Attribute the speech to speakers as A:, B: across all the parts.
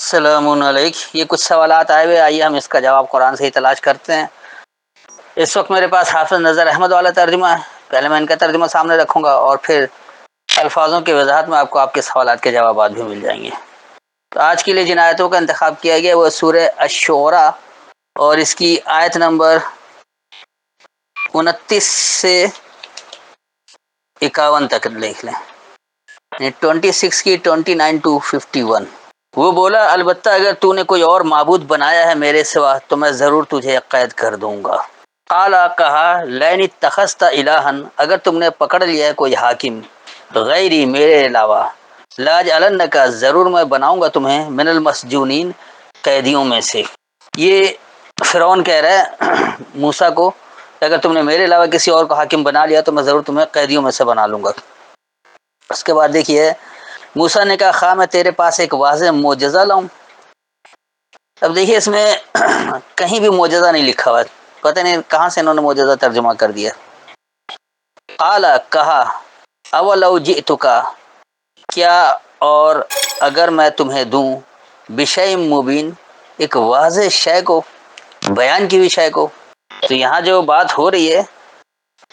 A: السلام علیکم۔ یہ کچھ سوالات آئے ہوئے، آئیے ہم اس کا جواب قرآن سے ہی تلاش کرتے ہیں۔ اس وقت میرے پاس حافظ نظر احمد والا ترجمہ ہے، پہلے میں ان کا ترجمہ سامنے رکھوں گا اور پھر الفاظوں کی وضاحت میں آپ کو آپ کے سوالات کے جوابات بھی مل جائیں گے۔ تو آج کے لیے جن آیتوں کا انتخاب کیا گیا وہ سورہ الشعراء اور اس کی آیت نمبر 29 سے 51 تک لکھ لیں، 26 کی 29 to 51۔ وہ بولا البتہ اگر تو نے کوئی اور معبود بنایا ہے میرے سوا تو میں ضرور تجھے قید کر دوں گا۔ قالا کہا لئن اتخذت الہا، اگر تم نے پکڑ لیا ہے کوئی حاکم غیری میرے علاوہ، لاجعلنک، ضرور میں بناؤں گا تمہیں من المسجونین، قیدیوں میں سے۔ یہ فرعون کہہ رہا ہے موسیٰ کو کہ اگر تم نے میرے علاوہ کسی اور کو حاکم بنا لیا تو میں ضرور تمہیں قیدیوں میں سے بنا لوں گا۔ اس کے بعد دیکھیے موسیٰ نے کہا خواہ میں تیرے پاس ایک واضح معجزہ لاؤں۔ اب دیکھیے اس میں کہیں بھی معجزہ نہیں لکھا ہوا، پتہ نہیں کہاں سے انہوں نے معجزہ ترجمہ کر دیا۔ قال کہا اولو جئتک، کیا اور اگر میں تمہیں دوں بشیء مبین، ایک واضح شے کو، بیان کی ہوئی شے کو۔ تو یہاں جو بات ہو رہی ہے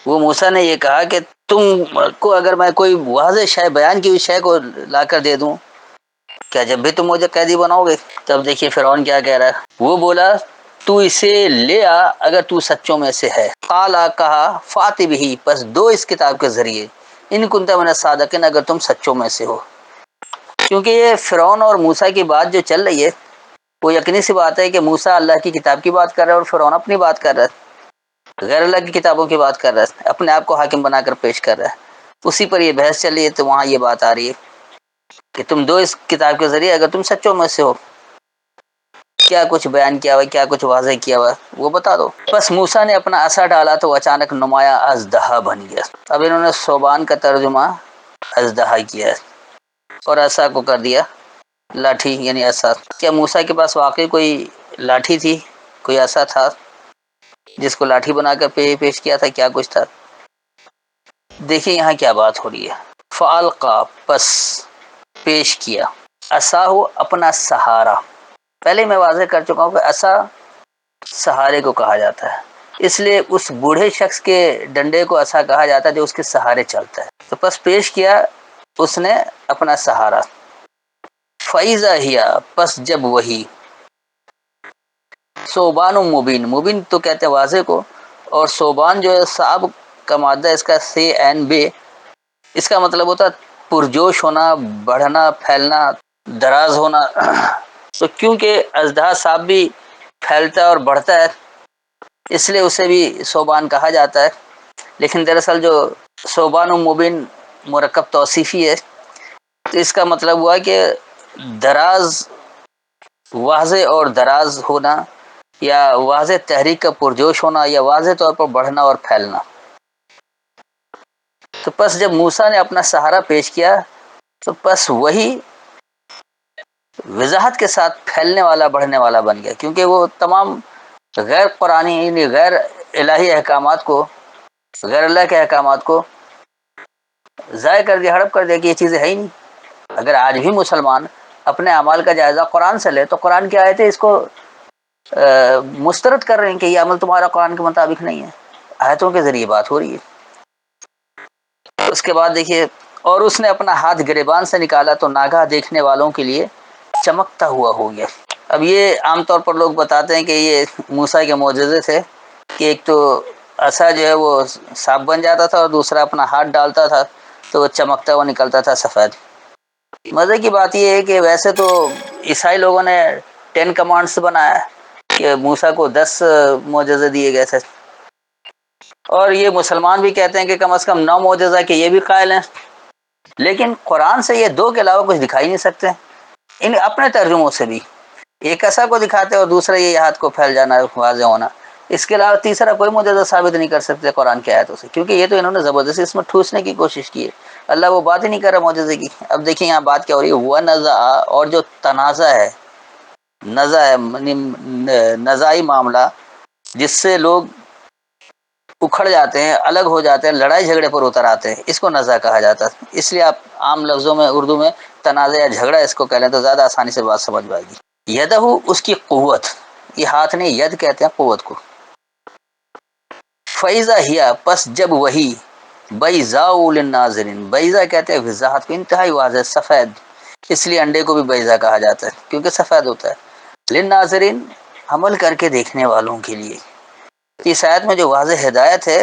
A: وہ موسیٰ نے یہ کہا کہ تم کو اگر میں کوئی واضح شے، بیان کی ہوئی شے کو لا کر دے دوں، کیا جب بھی تم مجھے قیدی بناؤ گے؟ تب دیکھیے فرعون کیا کہہ رہا ہے، وہ بولا تو اسے لے آ اگر تو سچوں میں سے ہے۔ قالا کہا فات بہ، پس دو اس کتاب کے ذریعے، ان کنت من الصادقین، اگر تم سچوں میں سے ہو۔ کیونکہ یہ فرعون اور موسیٰ کی بات جو چل رہی ہے وہ یقینی سی بات ہے کہ موسیٰ اللہ کی کتاب کی بات کر رہا ہے اور فرعون اپنی بات کر رہا ہے، غیر اللہ کی کتابوں کی بات کر رہا ہے، اپنے آپ کو حاکم بنا کر پیش کر رہا ہے۔ اسی پر یہ بحث چل رہی ہے، تو وہاں یہ بات آ رہی ہے کہ تم دو اس کتاب کے ذریعے اگر تم سچوں میں سے ہو، کیا کچھ بیان کیا ہوا، کیا کچھ واضح کیا ہوا وہ بتا دو۔ بس موسیٰ نے اپنا عصا ڈالا تو اچانک نمایاں اژدہا بن گیا۔ اب انہوں نے ثعبان کا ترجمہ اژدہا کیا ہے اور عصا کو کر دیا لاٹھی، یعنی عصا۔ کیا موسیٰ کے پاس واقعی کوئی لاٹھی تھی، کوئی عصا تھا جس کو لاٹھی بنا کر پیش کیا تھا؟ کیا کچھ تھا؟ دیکھیں یہاں کیا بات ہو رہی ہے۔ فالقا، پس پیش کیا، عصاہ، اپنا سہارا۔ پہلے میں واضح کر چکا ہوں کہ عصا سہارے کو کہا جاتا ہے، اس لیے اس بوڑھے شخص کے ڈنڈے کو عصا کہا جاتا ہے جو اس کے سہارے چلتا ہے۔ تو پس پیش کیا اس نے اپنا سہارا۔ فَإِذَا هِيَ، پس جب وہی، ثعبان مبین، مبین تو کہتے ہیں واضح کو، اور ثعبان جو ہے صعب کا مادہ اس کا سے عین بے، اس کا مطلب ہوتا ہے پرجوش ہونا، بڑھنا، پھیلنا، دراز ہونا۔ تو کیونکہ اژدہا سانپ بھی پھیلتا ہے اور بڑھتا ہے اس لیے اسے بھی ثعبان کہا جاتا ہے، لیکن دراصل جو ثعبان مبین مرکب توصیفی ہے، تو اس کا مطلب ہوا کہ دراز، واضح اور دراز ہونا، یا واضح تحریک کا پرجوش ہونا، یا واضح طور پر بڑھنا اور پھیلنا۔ تو پس جب موسیٰ نے اپنا سہارا پیش کیا تو پس وہی وضاحت کے ساتھ پھیلنے والا، بڑھنے والا بن گیا، کیونکہ وہ تمام غیر قرآنی، یعنی غیر الہی احکامات کو، غیر اللہ کے احکامات کو ضائع کر دیا، ہڑپ کر دیا کہ یہ چیزیں ہے ہی نہیں۔ اگر آج بھی مسلمان اپنے اعمال کا جائزہ قرآن سے لے تو قرآن کی آیتیں اس کو مسترد کر رہے ہیں کہ یہ عمل تمہارا قرآن کے مطابق نہیں ہے، آیتوں کے ذریعے بات ہو رہی ہے۔ اس کے بعد دیکھیے اور اس نے اپنا ہاتھ گریبان سے نکالا تو ناگاہ دیکھنے والوں کے لیے چمکتا ہوا ہو گیا۔ اب یہ عام طور پر لوگ بتاتے ہیں کہ یہ موسیٰ کے معجزے تھے کہ ایک تو عصا جو ہے وہ سانپ بن جاتا تھا اور دوسرا اپنا ہاتھ ڈالتا تھا تو وہ چمکتا ہوا نکلتا تھا سفید۔ مزے کی بات یہ ہے کہ ویسے تو عیسائی لوگوں نے 10 کمانڈس بنایا کہ موسیٰ کو 10 معجزے دیے گئے تھے، اور یہ مسلمان بھی کہتے ہیں کہ کم از کم 9 معجزہ کہ یہ بھی قائل ہیں، لیکن قرآن سے یہ 2 کے علاوہ کچھ دکھائی نہیں سکتے۔ ان اپنے ترجموں سے بھی ایک عصا کو دکھاتے اور دوسرا یہ ہاتھ کو پھیل جانا، واضح ہونا، اس کے علاوہ تیسرا کوئی معجزہ ثابت نہیں کر سکتے قرآن کی آیتوں سے، کیونکہ یہ تو انہوں نے زبردستی اس میں ٹھوسنے کی کوشش کی ہے۔ اللہ وہ بات ہی نہیں کر رہا معجزے کی۔ اب دیکھیں یہاں بات کیا ہو رہی ہے، وَنَزَعَ، اور جو تنازع ہے، نزع ہے نزاعی معاملہ جس سے لوگ اکھڑ جاتے ہیں، الگ ہو جاتے ہیں، لڑائی جھگڑے پر اتر آتے ہیں، اس کو نزع کہا جاتا ہے۔ اس لیے آپ عام لفظوں میں اردو میں تنازع یا جھگڑا اس کو کہہ لیں تو زیادہ آسانی سے بات سمجھ میں آئے گی۔ یدہ اس کی قوت، یہ ہاتھ نہیں ید کہتے ہیں قوت کو۔ فیضا ہیا پس جب وہی، بیضاء للناظرین، بیضا کہتے ہیں وضاحت کو، انتہائی واضح سفید، اس لیے انڈے کو بھی بیضا کہا جاتا ہے کیونکہ سفید ہوتا ہے۔ للناظرین عمل کر کے دیکھنے والوں کے لیے، اس آیت میں جو واضح ہدایت ہے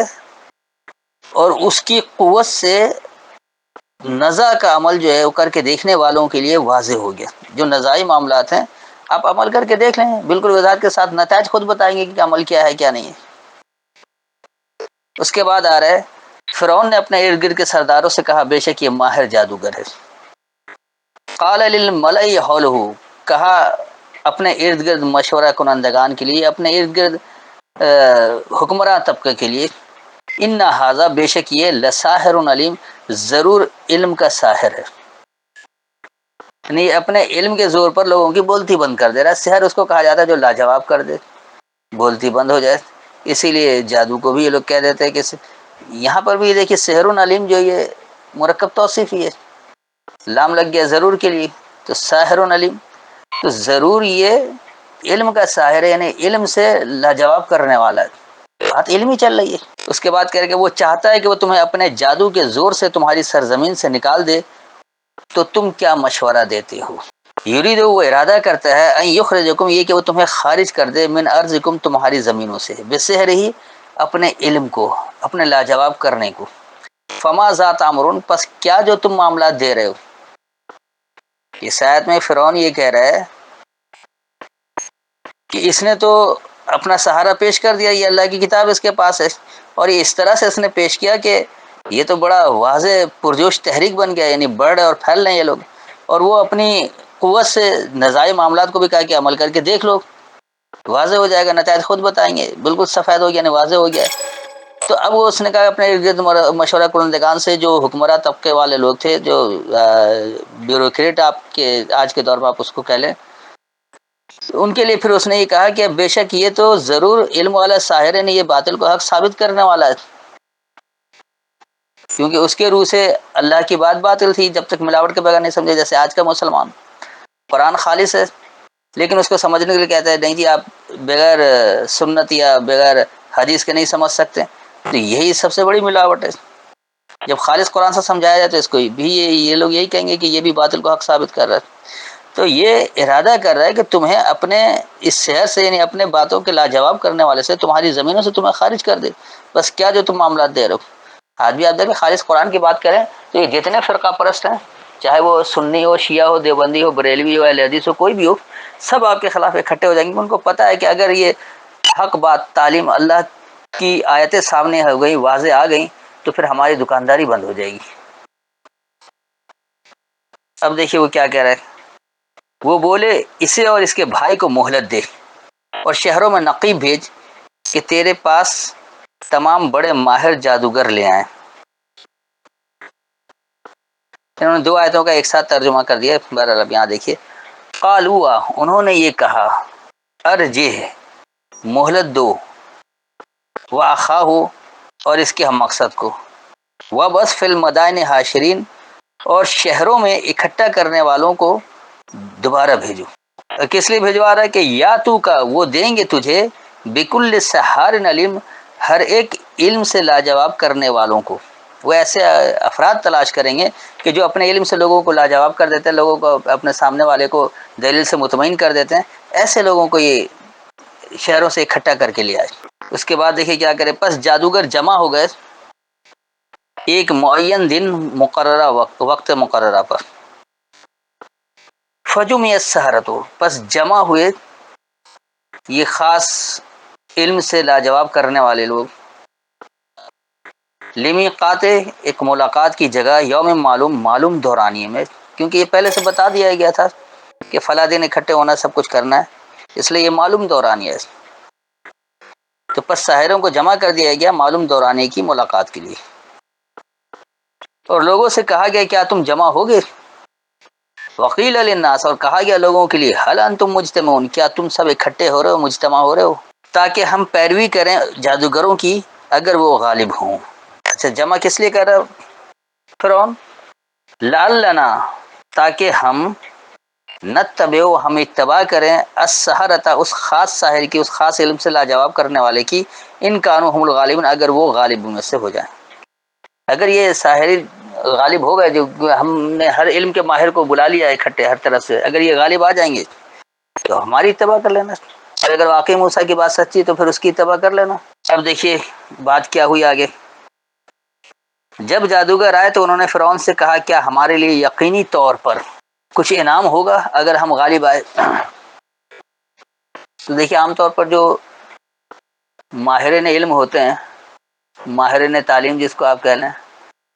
A: اور اس کی قوت سے نزا کا عمل جو ہے وہ کر کے دیکھنے والوں کے لیے واضح ہو گیا۔ جو نزائی معاملات ہیں آپ عمل کر کے دیکھ لیں، بالکل وضاحت کے ساتھ نتائج خود بتائیں گے کہ عمل کیا ہے کیا نہیں ہے۔ اس کے بعد آ رہا ہے فرعون نے اپنے ارد گرد کے سرداروں سے کہا بے شک یہ ماہر جادوگر ہے۔ قال للملأ حولہ، کہا اپنے ارد گرد مشورہ کنندگان کے لیے، اپنے ارد گرد حکمراں طبقے کے لیے، ان ھذا بے شک یہ لساحر علیم، ضرور علم کا ساحر ہے، یعنی اپنے علم کے زور پر لوگوں کی بولتی بند کر دے رہا ہے۔ سحر اس کو کہا جاتا ہے جو لاجواب کر دے، بولتی بند ہو جائے، اسی لیے جادو کو بھی یہ لوگ کہہ دیتے ہیں کہ یہاں پر بھی دیکھیے سحر علیم جو یہ مرکب توصیف ہی ہے، لام لگ گیا ضرور کے لیے، تو ساحر علیم، تو ضرور یہ علم کا ساحر ہے، یعنی علم سے لاجواب کرنے والا ہے، بات علمی چل رہی ہے۔ اس کے بعد کہہ رہے کہ وہ چاہتا ہے کہ وہ تمہیں اپنے جادو کے زور سے تمہاری سرزمین سے نکال دے، تو تم کیا مشورہ دیتے ہو؟ یرید، وہ ارادہ کرتا ہے، ان یخرجکم، یہ کہ وہ تمہیں خارج کر دے، من ارضکم، تمہاری زمینوں سے، بسحر ہی، اپنے علم کو، اپنے لاجواب کرنے کو۔ فما ذات امرون، پس کیا جو تم معاملات دے رہے ہو۔ اس آیت میں فرعون یہ کہہ رہا ہے کہ اس نے تو اپنا سہارا پیش کر دیا، یہ اللہ کی کتاب اس کے پاس ہے، اور یہ اس طرح سے اس نے پیش کیا کہ یہ تو بڑا واضح پرجوش تحریک بن گیا، یعنی بڑھ رہے اور پھیل رہے ہیں یہ لوگ، اور وہ اپنی قوت سے نزاعی معاملات کو بھی کہا کہ عمل کر کے دیکھ لو، واضح ہو جائے گا، نتائج خود بتائیں گے، بالکل سفید ہو گیا، یعنی واضح ہو گیا۔ تو اب وہ اس نے کہا اپنے ارد گرد مشورہ کنندگان سے، جو حکمراں طبقے والے لوگ تھے، جو بیوروکریٹ آپ کے آج کے دور میں آپ اس کو کہہ لیں، ان کے لیے پھر اس نے یہ کہا کہ بے شک یہ تو ضرور علم والا ساحر ہے، یہ باطل کو حق ثابت کرنے والا ہے، کیونکہ اس کے روح سے اللہ کی بات باطل تھی جب تک ملاوٹ کے بغیر نہیں سمجھے، جیسے آج کا مسلمان قرآن خالص ہے لیکن اس کو سمجھنے کے لیے کہتا ہے نہیں جی آپ بغیر سنت یا بغیر حدیث کے نہیں سمجھ سکتے، تو یہی سب سے بڑی ملاوٹ ہے۔ جب خالص قرآن سے سمجھایا جائے تو اس کو بھی یہ لوگ یہی کہیں گے کہ یہ بھی باطل کو حق ثابت کر رہا ہے۔ تو یہ ارادہ کر رہا ہے کہ تمہیں اپنے اس شہر سے، یعنی اپنے باتوں کے لاجواب کرنے والے سے، تمہاری زمینوں سے تمہیں خارج کر دے، بس کیا جو تم معاملات دے رہے ہو۔ آج بھی آپ دیکھیں خالص قرآن کی بات کریں تو یہ جتنے فرقہ پرست ہیں، چاہے وہ سنی ہو، شیعہ ہو، دیوبندی ہو، بریلوی ہو، اہل حدیث ہو، کوئی بھی ہو، سب آپ کے خلاف اکٹھے ہو جائیں گے۔ ان کو پتہ ہے کہ اگر یہ حق بات، تعلیم، اللہ کی آیتیں سامنے ہو گئی، واضح آ گئیں، تو پھر ہماری دکانداری بند ہو جائے گی۔ اب دیکھیے وہ کیا کہہ رہا ہے، وہ بولے اسے اور اس کے بھائی کو مہلت دے، اور شہروں میں نقیب بھیج کہ تیرے پاس تمام بڑے ماہر جادوگر لے آئیں۔ انہوں نے دو آیتوں کا ایک ساتھ ترجمہ کر دیا۔ بہرحال اب یہاں دیکھیے، قالوا، انہوں نے یہ کہا، ارجہ، مہلت دو، واخاہ، اور اس کے ہم مقصد کو، وبس فی المدائن حاشرین، اور شہروں میں اکٹھا کرنے والوں کو دوبارہ بھیجو۔ کس لیے بھیجوا رہا ہے کہ یا تو کا، وہ دیں گے تجھے، بکل سحار علیم، ہر ایک علم سے لاجواب کرنے والوں کو۔ وہ ایسے افراد تلاش کریں گے کہ جو اپنے علم سے لوگوں کو لاجواب کر دیتے ہیں، لوگوں کو، اپنے سامنے والے کو دلیل سے مطمئن کر دیتے ہیں، ایسے لوگوں کو یہ شہروں سے اکٹھا کر کے لے آئے۔ اس کے بعد دیکھیے کیا کرے، پس جادوگر جمع ہو گئے ایک معین دن، مقررہ وقت مقررہ پر، فجمع السحرۃ، پس جمع ہوئے یہ خاص علم سے لاجواب کرنے والے لوگ، لمیقات، ایک ملاقات کی جگہ، یوم معلوم دورانیے میں، کیونکہ یہ پہلے سے بتا دیا گیا تھا کہ فلاں دن اکٹھے ہونا، سب کچھ کرنا ہے، اس لیے یہ معلوم دورانیہ ہے۔ تو پس ساحروں کو جمع کر دیا گیا معلوم دورانیے کی ملاقات کے لیے، اور لوگوں سے کہا گیا کیا تم جمع ہوگے؟ وقیل للناس، اور کہا گیا لوگوں کے لیے، هل انتم مجتمعون، کیا تم سب اکٹھے ہو رہے ہو، مجتمع ہو رہے ہو، تاکہ ہم پیروی کریں جادوگروں کی اگر وہ غالب ہوں۔ اچھا، جمع کس لیے کر رہا فرعون؟ لعلنا، تاکہ ہم نتبعو ہم اتباع کریں السحرۃ اس خاص ساحر کی، اس خاص علم سے لاجواب کرنے والے کی، ان کانوا هم الغالبون اگر وہ غالب میں سے ہو جائیں۔ اگر یہ ساحری غالب ہو گئے، جو ہم نے ہر علم کے ماہر کو بلا لیا اکٹھے ہر طرف سے، اگر یہ غالب آ جائیں گے تو ہماری اتباع کر لینا، اور اگر واقعی موسیٰ کی بات سچی تو پھر اس کی اتباع کر لینا۔ اب دیکھیے بات کیا ہوئی آگے۔ جب جادوگر آئے تو انہوں نے فرعون سے کہا کیا ہمارے لیے یقینی طور پر کچھ انعام ہوگا اگر ہم غالب آئے؟ تو دیکھیے عام طور پر جو ماہرین علم ہوتے ہیں، ماہرین تعلیم جس کو آپ کہہ لیں،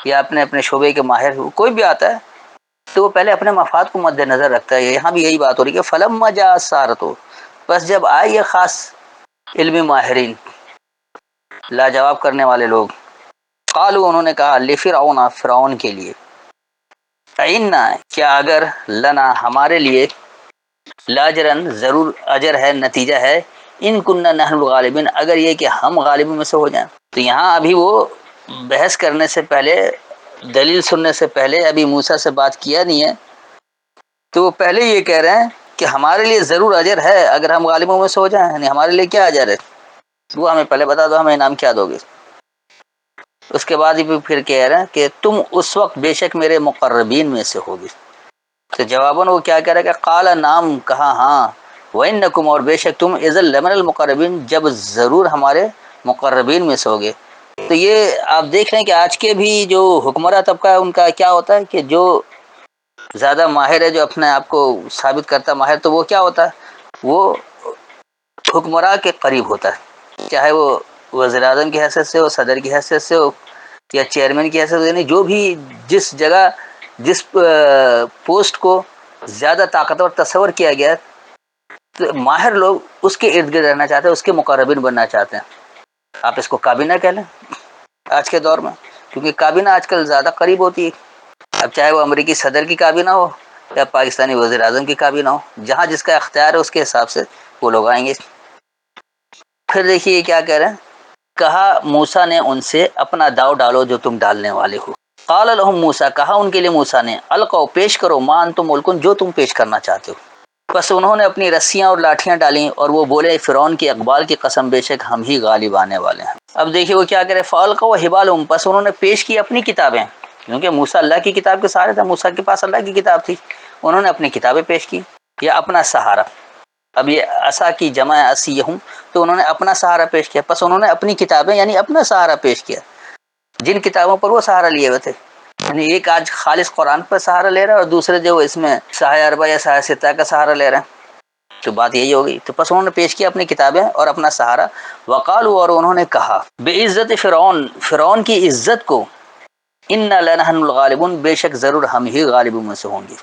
A: یا اپنے اپنے شعبے کے ماہر ہو، کوئی بھی آتا ہے تو وہ پہلے اپنے مفاد کو مد نظر رکھتا ہے۔ یہاں بھی یہی بات ہو رہی ہے کہ فلما جاء السحرۃ، بس جب آئے یہ خاص علمی ماہرین، لاجواب کرنے والے لوگ، قالوا انہوں نے کہا لفرعون فرعون کے لیے، اِنَّ کیا اگر لنا ہمارے لیے لاجرن ضرور اجر ہے، نتیجہ ہے، ان کننا نحن الغالبین اگر یہ کہ ہم غالبوں میں سے ہو جائیں۔ تو یہاں ابھی وہ بحث کرنے سے پہلے، دلیل سننے سے پہلے، ابھی موسیٰ سے بات کیا نہیں ہے، تو وہ پہلے یہ کہہ رہے ہیں کہ ہمارے لیے ضرور اجر ہے اگر ہم غالبوں میں سے ہو جائیں، یعنی ہمارے لیے کیا اجر ہے وہ ہمیں پہلے بتا دو، ہمیں انعام کیا دو گے۔ اس کے بعد پھر کہہ رہے ہیں کہ تم اس وقت بے شک میرے مقربین میں سے ہوگی۔ تو جواباً وہ کیا کہہ رہا ہے کہ قال نام، کہا ہاں، وَإِنَّكُمْ اور بے شک تم اذا لمن المقربین جب ضرور ہمارے مقربین میں سے ہوگے۔ تو یہ آپ دیکھ رہے ہیں کہ آج کے بھی جو حکمراں طبقہ ہے ان کا کیا ہوتا ہے کہ جو زیادہ ماہر ہے، جو اپنے آپ کو ثابت کرتا ماہر، تو وہ کیا ہوتا ہے، وہ حکمراں کے قریب ہوتا ہے، چاہے وہ وزیر اعظم کی حیثیت سے ہو، صدر کی حیثیت سے ہو، یا چیئرمین کی حیثیت سے، یعنی جو بھی جس جگہ جس پوسٹ کو زیادہ طاقتور تصور کیا گیا ہے، تو ماہر لوگ اس کے ارد گرد رہنا چاہتے ہیں، اس کے مقربین بننا چاہتے ہیں۔ آپ اس کو کابینہ کہہ لیں آج کے دور میں، کیونکہ کابینہ آج کل زیادہ قریب ہوتی ہے، اب چاہے وہ امریکی صدر کی کابینہ ہو یا پاکستانی وزیر اعظم کی کابینہ ہو، جہاں جس کا اختیار ہے اس کے حساب سے وہ لوگ آئیں گے۔ پھر دیکھیے کیا کہہ رہے ہیں، کہا موسیٰ نے ان سے اپنا داؤ ڈالو جو تم ڈالنے والے ہو۔ قال لهم موسیٰ، کہا ان کے لیے موسیٰ نے، القوا پیش کرو ما انتم ملکون جو تم پیش کرنا چاہتے ہو۔ بس انہوں نے اپنی رسیاں اور لاٹھیاں ڈالیں اور وہ بولے فرعون کے اقبال کی قسم بے شک ہم ہی غالب آنے والے ہیں۔ اب دیکھیے وہ کیا کرے، فالقوا حبالهم، بس انہوں نے پیش کی اپنی کتابیں، کیونکہ موسیٰ اللہ کی کتاب کے سہارے تھا، موسیٰ کے پاس اللہ کی کتاب تھی، انہوں نے اپنی کتابیں پیش کی یا اپنا سہارا۔ اب یہ عصا کی جمع عصیہم، تو انہوں نے اپنا سہارا پیش کیا، پس انہوں نے اپنی کتابیں یعنی اپنا سہارا پیش کیا، جن کتابوں پر وہ سہارا لیے ہوئے تھے، یعنی ایک آج خالص قرآن پر سہارا لے رہا ہے اور دوسرے جو اس میں سایہ اربع یا سایہ ستہ کا سہارا لے رہے ہیں، تو بات یہی ہوگی۔ تو پس انہوں نے پیش کیا اپنی کتابیں اور اپنا سہارا، وقالوا اور انہوں نے کہا بعزت فرعون، فرعون کی عزت کو، انا لنحن الغالبون بے شک ضرور ہم ہی غالبوں میں سے ہوں گے۔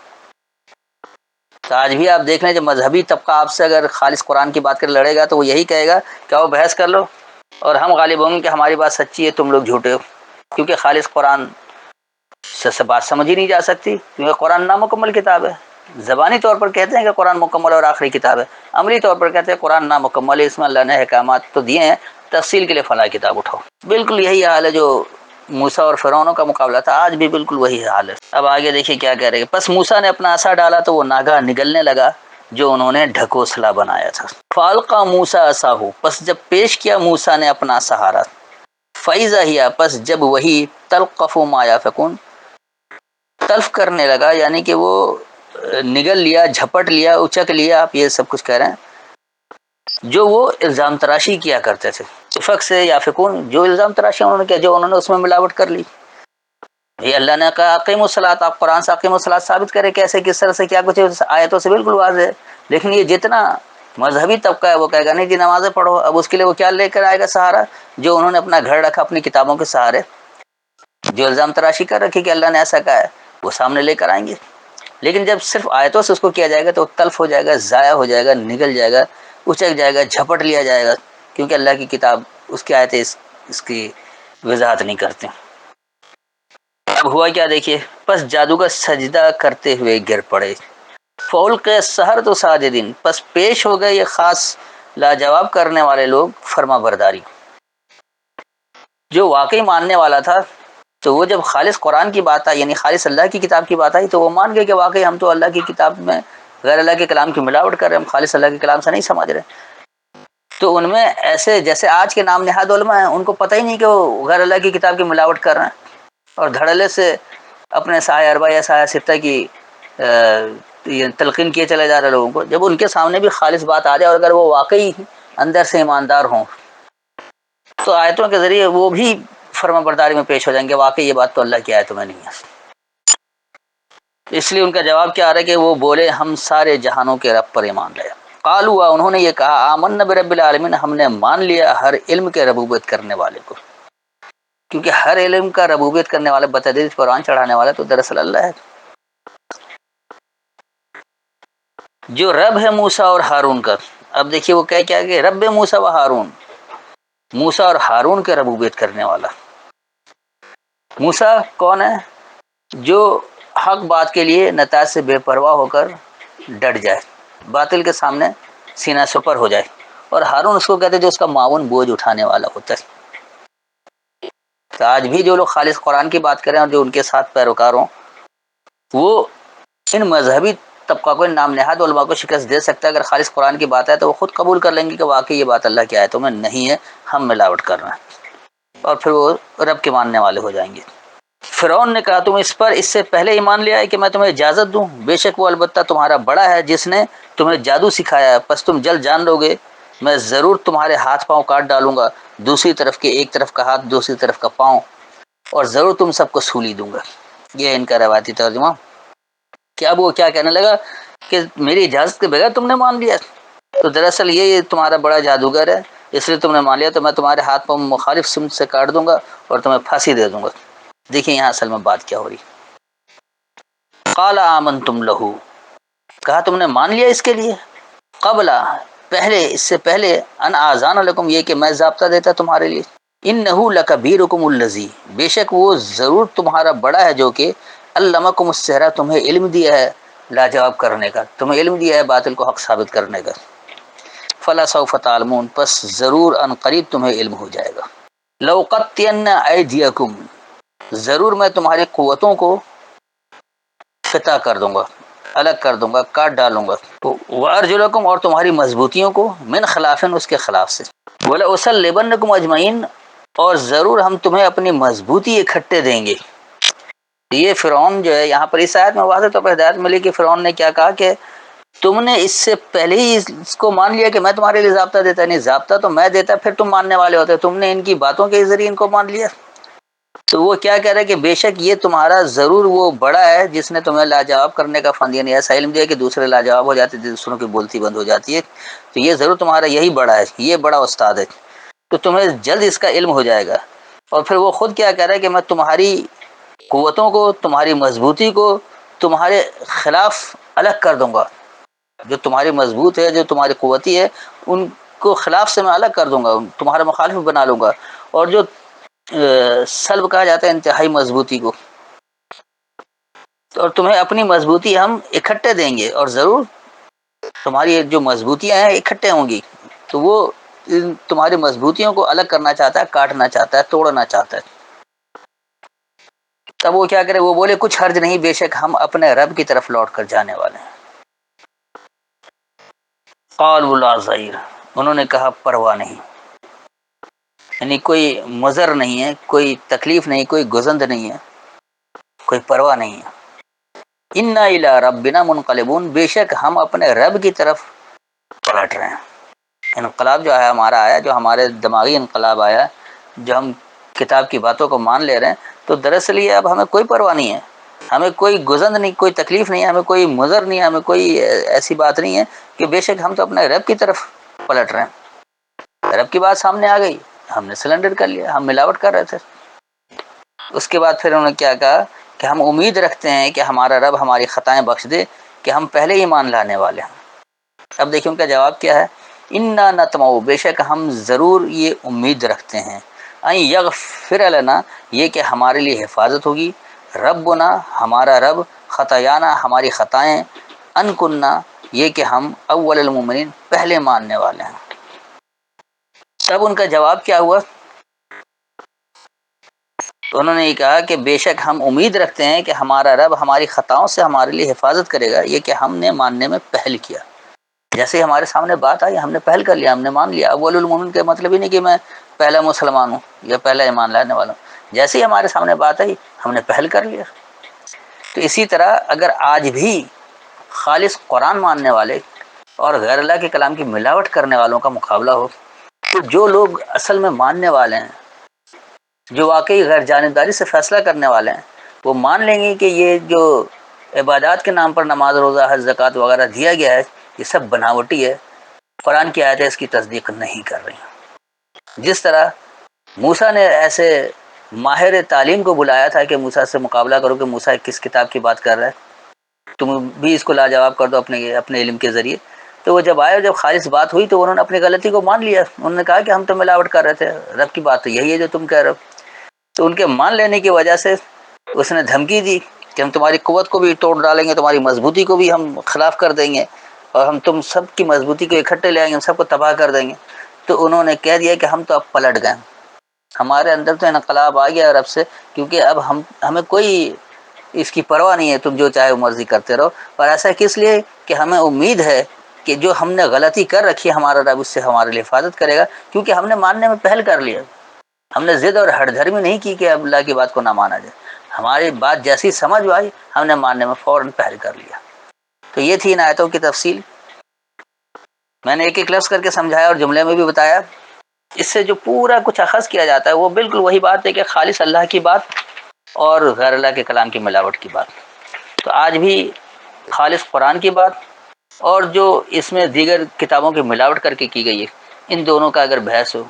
A: تو آج بھی آپ دیکھ لیں جو مذہبی طبقہ آپ سے اگر خالص قرآن کی بات کر لڑے گا تو وہ یہی کہے گا کہ وہ بحث کر لو اور ہم غالب ہوں گے کہ ہماری بات سچی ہے، تم لوگ جھوٹے ہو، کیونکہ خالص قرآن سے بات سمجھ ہی نہیں جا سکتی، کیونکہ قرآن نامکمل کتاب ہے۔ زبانی طور پر کہتے ہیں کہ قرآن مکمل اور آخری کتاب ہے، عملی طور پر کہتے ہیں قرآن نامکمل ہے، اس میں اللہ نے احکامات تو دیے ہیں، تفصیل کے لیے فلاں کتاب اٹھاؤ۔ بالکل یہی حال ہے جو موسیٰ اور فرعونوں کا مقابلہ تھا، آج بھی بالکل وہی حال ہے۔ اب آگے دیکھیے کیا کہہ رہے ہیں، پس موسیٰ نے اپنا عصا ڈالا تو وہ ناگہاں نگلنے لگا جو انہوں نے ڈھکوسلا بنایا تھا۔ فالقا موسیٰ عصاہ، پس جب پیش کیا موسیٰ نے اپنا سہارا، فَإِذَا هِيَ، پس جب وہی تلقف ما یافکون، تلف کرنے لگا، یعنی کہ وہ نگل لیا، جھپٹ لیا، اچک لیا، آپ یہ سب کچھ کہہ رہے ہیں، جو وہ الزام تراشی کیا کرتے تھے۔ افق سے یافکون، جو الزام تراشی انہوں نے کیا، جو انہوں نے اس میں ملاوٹ کر لی۔ یہ اللہ نے کہا اقیموا الصلاۃ، آپ قرآن سے اقیموا الصلاۃ ثابت کرے کیسے، کس طرح سے، کیا کچھ آیتوں سے بالکل واضح ہے، لیکن یہ جتنا مذہبی طبقہ ہے وہ کہے گا نہیں جی نمازیں پڑھو۔ اب اس کے لیے وہ کیا لے کر آئے گا سہارا، جو انہوں نے اپنا گھر رکھا اپنی کتابوں کے سہارے، جو الزام تراشی کر رکھی کہ اللہ نے ایسا کہا ہے، وہ سامنے لے کر آئیں گے۔ لیکن جب صرف آیتوں سے اس کو کیا جائے گا تو تلف ہو جائے گا، ضائع ہو جائے گا، نگل جائے گا، اچک جائے گا، جھپٹ لیا جائے گا، کیونکہ اللہ کی کتاب اس کی آیتیں اس کی وضاحت نہیں کرتے۔ اب ہوا کیا دیکھیے، پس جادوگر سجدہ کرتے ہوئے گر پڑے، فَأُلْقِیَ السَّحَرَةُ ساجدین، پس پیش ہو گئے یہ خاص لاجواب کرنے والے لوگ فرما برداری، جو واقعی ماننے والا تھا تو وہ جب خالص قرآن کی بات آئی، یعنی خالص اللہ کی کتاب کی بات آئی، تو وہ مان گئے کہ واقعی ہم تو اللہ کی کتاب میں غیر اللہ کے کلام کی ملاوٹ کر رہے ہیں، ہم خالص اللہ کے کلام سے نہیں سمجھ رہے۔ تو ان میں ایسے جیسے آج کے نام نہاد علماء ہیں، ان کو پتہ ہی نہیں کہ وہ غیر اللہ کی کتاب کی ملاوٹ کر رہے ہیں، اور دھڑلے سے اپنے سایہ اربع یا سایہ ستہ کی یہ تلقین کیے چلے جا رہے لوگوں کو، جب ان کے سامنے بھی خالص بات آ جائے اور اگر وہ واقعی اندر سے ایماندار ہوں تو آیتوں کے ذریعے وہ بھی فرما برداری میں پیش ہو جائیں گے، واقعی یہ بات تو اللہ کی آیتوں میں نہیں ہے۔ اس لیے ان کا جواب کیا آ رہا ہے کہ وہ بولے ہم سارے جہانوں کے رب پر ایمان لائے۔ قالوا، انہوں نے یہ کہا آمنا برب العالمین، ہم نے مان لیا ہر علم کے ربوبیت کرنے والے کو، کیونکہ ہر علم کا ربوبیت کرنے والا بتدریج قرآن چڑھانے والا تو دراصل اللہ ہے، جو رب ہے موسیٰ اور ہارون کا۔ اب دیکھیے وہ کیا کہ رب موسیٰ و ہارون، موسیٰ اور ہارون کے ربوبیت کرنے والا۔ موسیٰ کون ہے؟ جو حق بات کے لیے نتائج سے بے پرواہ ہو کر ڈٹ جائے، باطل کے سامنے سینہ سپر ہو جائے، اور ہارون اس کو کہتے ہیں جو اس کا معاون بوجھ اٹھانے والا ہوتا ہے۔ تو آج بھی جو لوگ خالص قرآن کی بات کریں اور جو ان کے ساتھ پیروکار ہوں، وہ ان مذہبی طبقہ کو، ان نام نہاد علماء کو شکست دے سکتا ہے۔ اگر خالص قرآن کی بات ہے تو وہ خود قبول کر لیں گے کہ واقعی یہ بات اللہ کی آیتوں میں نہیں ہے، ہم ملاوٹ کر رہے ہیں، اور پھر وہ رب کے ماننے والے ہو جائیں گے۔ فرعون نے کہا تم اس سے پہلے ایمان لے آئے کہ میں تمہیں اجازت دوں؟ بے شک وہ البتہ تمہارا بڑا ہے جس نے تمہیں جادو سکھایا ہے، پس تم جلد جان لو گے میں ضرور تمہارے ہاتھ پاؤں کاٹ ڈالوں گا، دوسری طرف کے ایک طرف کا ہاتھ دوسری طرف کا پاؤں، اور ضرور تم سب کو سولی دوں گا۔ یہ ان کا روایتی ترجمہ۔ کہ اب وہ کیا کہنے لگا کہ میری اجازت کے بغیر تم نے مان لیا؟ تو دراصل یہ تمہارا بڑا جادوگر ہے، اس لیے تم نے مان لیا، تو میں تمہارے ہاتھ پاؤں مخالف سمت سے کاٹ دوں گا اور تمہیں پھانسی دے دوں گا۔ دیکھیں یہاں اصل میں بات کیا ہو رہی۔ قال آمنتم لہو، کہا تم نے مان لیا اس کے لیے، قبل، پہلے، اس سے پہلے، ان آذان لکم، یہ کہ میں ضابطہ دیتا تمہارے لیے، انہ لکبیرکم الذی، بے شک وہ ضرور تمہارا بڑا ہے جو کہ علمکم السحر، تمہیں علم دیا ہے لاجواب کرنے کا، تمہیں علم دیا ہے باطل کو حق ثابت کرنے کا، فلا سوف تعلمون، پس ضرور ان قریب تمہیں علم ہو جائے گا، لأقطعن ایدیکم، ضرور میں تمہاری قوتوں کو فتح کر دوں گا، الگ کر دوں گا، کاٹ ڈالوں گا، وارجلکم، اور تمہاری مضبوطیوں کو، من خلافن، اس کے خلاف سے، ولأصلبنکم اجمعین، اور ضرور ہم تمہیں اپنی مضبوطی اکٹھے دیں گے۔ یہ فرعون جو ہے یہاں پر اس آیت میں واضح طور پر ہدایت ملی کہ فرعون نے کیا کہا کہ تم نے اس سے پہلے ہی اس کو مان لیا کہ میں تمہارے لیے ضابطہ دیتا، نہیں ضابطہ تو میں دیتا پھر تم ماننے والے ہوتے، تم نے ان کی باتوں کے ذریعے ان کو مان لیا۔ تو وہ کیا کہہ رہا ہے کہ بے شک یہ تمہارا ضرور وہ بڑا ہے جس نے تمہیں لاجواب کرنے کا فن، یعنی ایسا علم دیا کہ دوسرے لاجواب ہو جاتے، دوسروں کی بولتی بند ہو جاتی ہے، تو یہ ضرور تمہارا یہی بڑا ہے، یہ بڑا استاد ہے، تو تمہیں جلد اس کا علم ہو جائے گا۔ اور پھر وہ خود کیا کہہ رہا ہے کہ میں تمہاری قوتوں کو، تمہاری مضبوطی کو تمہارے خلاف الگ کر دوں گا، جو تمہاری مضبوط ہے، جو تمہاری قوتی ہے، ان کو خلاف سے میں الگ کر دوں گا، تمہارا مخالف بنا لوں گا، اور جو سلب کہا جاتا ہے انتہائی مضبوطی کو، اور تمہیں اپنی مضبوطی ہم اکٹھے دیں گے، اور ضرور تمہاری جو مضبوطیاں ہیں اکٹھے ہوں گی، تو وہ تمہاری مضبوطیوں کو الگ کرنا چاہتا ہے، کاٹنا چاہتا ہے، توڑنا چاہتا ہے۔ تب وہ کیا کرے، وہ بولے کچھ حرج نہیں، بے شک ہم اپنے رب کی طرف لوٹ کر جانے والے ہیں۔ قالوا لا ضیر، انہوں نے کہا پرواہ نہیں، یعنی کوئی مضر نہیں ہے، کوئی تکلیف نہیں، کوئی گزند نہیں ہے، کوئی پرواہ نہیں ہے۔ انا الی ربنا منقلبون، بے شک ہم اپنے رب کی طرف پلٹ رہے ہیں۔ انقلاب جو ہے ہمارا آیا، جو ہمارے دماغی انقلاب آیا، جو ہم کتاب کی باتوں کو مان لے رہے ہیں، تو دراصل یہ اب ہمیں کوئی پرواہ نہیں ہے، ہمیں کوئی گزند نہیں، کوئی تکلیف نہیں ہے، ہمیں کوئی مضر نہیں ہے، ہمیں کوئی ایسی بات نہیں ہے، کہ بے شک ہم تو اپنے رب کی طرف پلٹ رہے ہیں۔ رب کی بات سامنے آ گئی، ہم نے سلنڈر کر لیا، ہم ملاوٹ کر رہے تھے۔ اس کے بعد پھر انہوں نے کیا کہا کہ ہم امید رکھتے ہیں کہ ہمارا رب ہماری خطائیں بخش دے، کہ ہم پہلے ہی مان لانے والے ہیں۔ اب دیکھیں ان کا جواب کیا ہے، انا نطمع، بے شک ہم ضرور یہ امید رکھتے ہیں، ان یغفر لنا، یہ کہ ہمارے لیے حفاظت ہوگی، ربنا، ہمارا رب، خطایانا، ہماری خطائیں، ان کننا، یہ کہ ہم اول المؤمنین، پہلے ماننے والے ہیں۔ تب ان کا جواب کیا ہوا، تو انہوں نے یہ کہا کہ بے شک ہم امید رکھتے ہیں کہ ہمارا رب ہماری خطاؤں سے ہمارے لیے حفاظت کرے گا، یہ کہ ہم نے ماننے میں پہل کیا۔ جیسے ہی ہمارے سامنے بات آئی ہم نے پہل کر لیا، ہم نے مان لیا۔ اول المومن کا مطلب ہی نہیں کہ میں پہلا مسلمان ہوں یا پہلا ایمان لانے والا ہوں، جیسے ہی ہمارے سامنے بات آئی ہم نے پہل کر لیا۔ تو اسی طرح اگر آج بھی خالص قرآن ماننے والے اور غیر اللہ کے کلام کی ملاوٹ کرنے والوں کا مقابلہ ہو، تو جو لوگ اصل میں ماننے والے ہیں، جو واقعی غیر جانبداری سے فیصلہ کرنے والے ہیں، وہ مان لیں گے کہ یہ جو عبادات کے نام پر نماز روزہ حج زکوٰۃ وغیرہ دیا گیا ہے یہ سب بناوٹی ہے، قرآن کی آیتیں اس کی تصدیق نہیں کر رہی۔ جس طرح موسیٰ نے ایسے ماہر تعلیم کو بلایا تھا کہ موسیٰ سے مقابلہ کرو کہ موسیٰ کس کتاب کی بات کر رہا ہے، تم بھی اس کو لاجواب کر دو اپنے علم کے ذریعے۔ تو وہ جب آئے اور جب خالص بات ہوئی تو انہوں نے اپنی غلطی کو مان لیا، انہوں نے کہا کہ ہم تو ملاوٹ کر رہے تھے، رب کی بات تو یہی ہے جو تم کہہ رہے ہو۔ تو ان کے مان لینے کی وجہ سے اس نے دھمکی دی کہ ہم تمہاری قوت کو بھی توڑ ڈالیں گے، تمہاری مضبوطی کو بھی ہم خلاف کر دیں گے، اور ہم تم سب کی مضبوطی کو اکٹھے لے آئیں گے، ہم سب کو تباہ کر دیں گے۔ تو انہوں نے کہہ دیا کہ ہم تو اب پلٹ گئے، ہمارے اندر تو انقلاب آ گیا رب سے، کیونکہ اب ہمیں کوئی اس کی پرواہ نہیں ہے، تم جو چاہے وہ مرضی کرتے رہو۔ اور ایسا کس لیے کہ ہمیں امید ہے کہ جو ہم نے غلطی کر رکھی ہے ہمارا رب اس سے ہمارے لیے حفاظت کرے گا، کیونکہ ہم نے ماننے میں پہل کر لیا، ہم نے ضد اور ہٹ دھرمی نہیں کی کہ اب اللہ کی بات کو نہ مانا جائے، ہماری بات جیسی سمجھ آئی ہم نے ماننے میں فوراً پہل کر لیا۔ تو یہ تھی ان آیتوں کی تفصیل، میں نے ایک ایک لفظ کر کے سمجھایا اور جملے میں بھی بتایا۔ اس سے جو پورا کچھ اخذ کیا جاتا ہے وہ بالکل وہی بات ہے کہ خالص اللہ کی بات اور غیر اللہ کے کلام کی ملاوٹ کی بات۔ تو آج بھی خالص قرآن کی بات اور جو اس میں دیگر کتابوں کی ملاوٹ کر کے کی گئی ہے، ان دونوں کا اگر بحث ہو،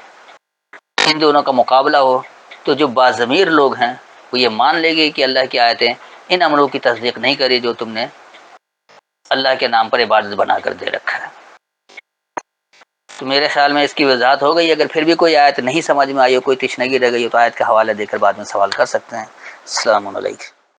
A: ان دونوں کا مقابلہ ہو، تو جو باضمیر لوگ ہیں وہ یہ مان لے گے کہ اللہ کی آیتیں ان امروں کی تصدیق نہیں کری جو تم نے اللہ کے نام پر عبادت بنا کر دے رکھا ہے۔ تو میرے خیال میں اس کی وضاحت ہو گئی۔ اگر پھر بھی کوئی آیت نہیں سمجھ میں آئی ہو، کوئی تشنگی رہ گئی ہو، تو آیت کا حوالہ دے کر بعد میں سوال کر سکتے ہیں۔ السلام علیکم۔